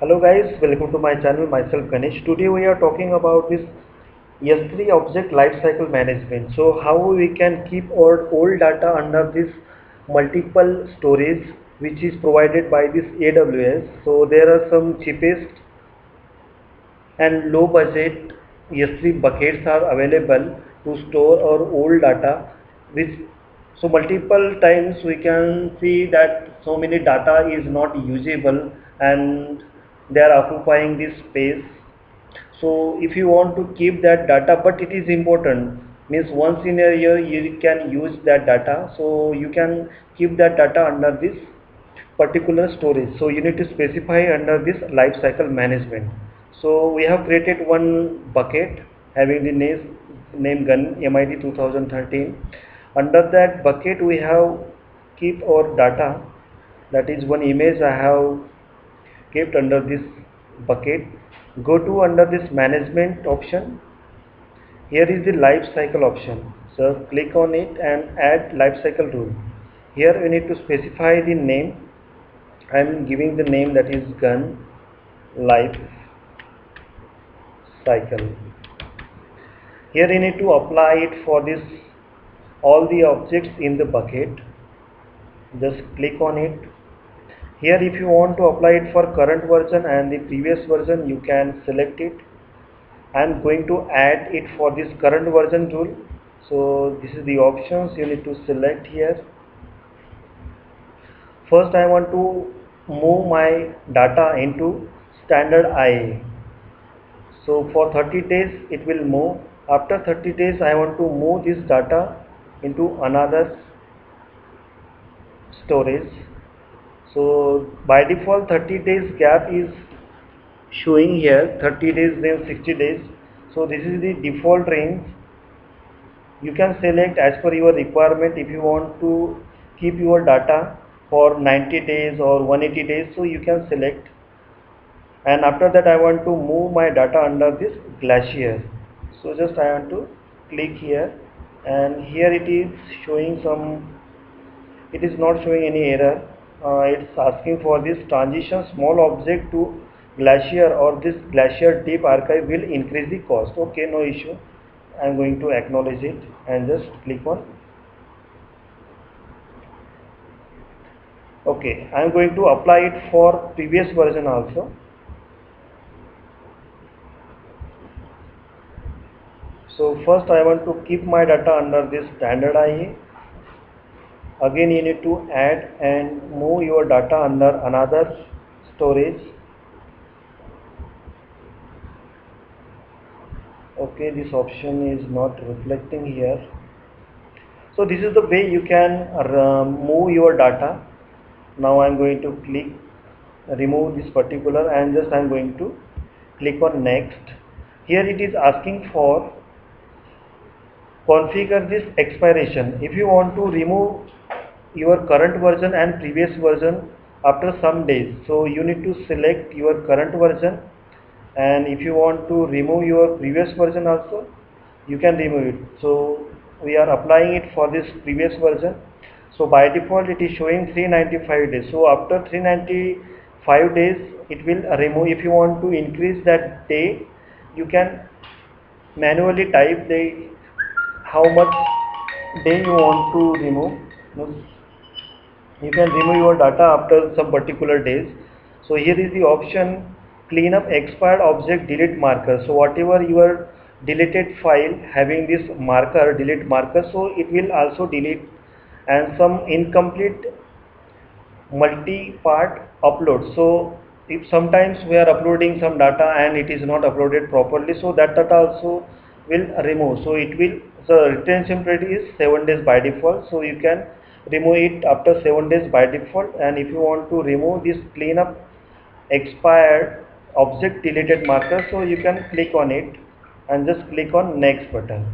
Hello guys, welcome to my channel. Myself Ganesh. Today we are talking about this S3 object lifecycle management. So how we can keep our old data under this multiple storage which is provided by this AWS. So there are some cheapest and low budget S3 buckets are available to store our old data, which so multiple times we can see that so many data is not usable and they are occupying this space. So if you want to keep that data, but it is important, means once in a year you can use that data, so you can keep that data under this particular storage. So you need to specify under this life cycle management. So we have created one bucket having the name gun MID 2013. Under that bucket we have keep our data, that is one image I have kept under this bucket. Go to under this management option. Here is the life cycle option. So click on it and add life cycle rule. Here we need to specify the name. I am giving the name, that is gun life cycle. Here you need to apply it for this all the objects in the bucket. Just click on it. Here if you want to apply it for current version and the previous version, you can select it. I am going to add it for this current version rule. So this is the options you need to select here. First I want to move my data into standard IA. So for 30 days it will move. After 30 days I want to move this data into another storage. So by default 30 days gap is showing here, 30 days then 60 days. So this is the default range. You can select as per your requirement. If you want to keep your data for 90 days or 180 days, so you can select. And after that I want to move my data under this Glacier. So just I want to click here, and here it is showing some, it is not showing any error. It's asking for this transition small object to Glacier or this Glacier deep archive will increase the cost. Okay, no issue. I'm going to acknowledge it and just click on okay. I'm going to apply it for previous version also. So first I want to keep my data under this standard IA. Again you need to add and move your data under another storage. Okay, this option is not reflecting here. So this is the way you can move your data. Now I'm going to click remove this particular and just I'm going to click on next. Here it is asking for configure this expiration. If you want to remove your current version and previous version after some days, so you need to select your current version, and if you want to remove your previous version also, you can remove it. So we are applying it for this previous version. So by default it is showing 395 days. So after 395 days it will remove. If you want to increase that day, you can manually type the how much day you want to remove. You can remove your data after some particular days. So here is the option clean up expired object delete marker. So whatever your deleted file having this marker delete marker, so it will also delete. And some incomplete multi-part upload. So if sometimes we are uploading some data and it is not uploaded properly, so that data also will remove. So it will, the retention period is 7 days by default, so you can remove it after 7 days by default. And if you want to remove this cleanup expired object deleted marker, so you can click on it and just click on next button.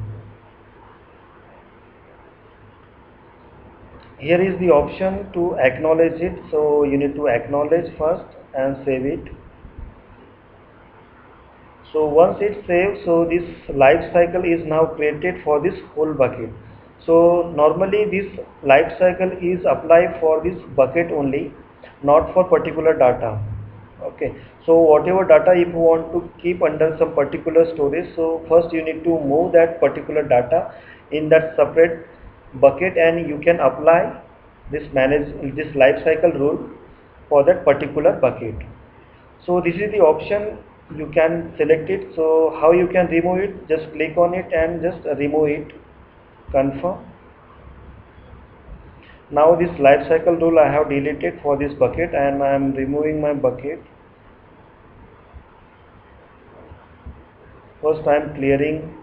Here is the option to acknowledge it. So you need to acknowledge first and save it. So once it's saved, so this life cycle is now created for this whole bucket. So normally this life cycle is applied for this bucket only, not for particular data. Okay, so whatever data if you want to keep under some particular storage, so first you need to move that particular data in that separate bucket, and you can apply this life cycle rule for that particular bucket. So this is the option, you can select it. So how you can remove it, just click on it and just remove it, confirm. Now this life cycle rule I have deleted for this bucket, and I am removing my bucket. First I am clearing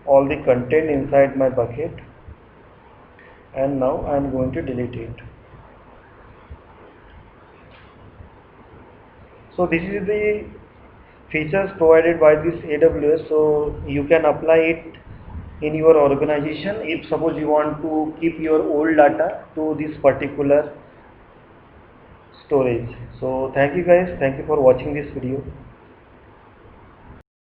all the content inside my bucket, and now I am going to delete it. So this is the features provided by this AWS, so you can apply it in your organization if suppose you want to keep your old data to this particular storage. So thank you guys, thank you for watching this video.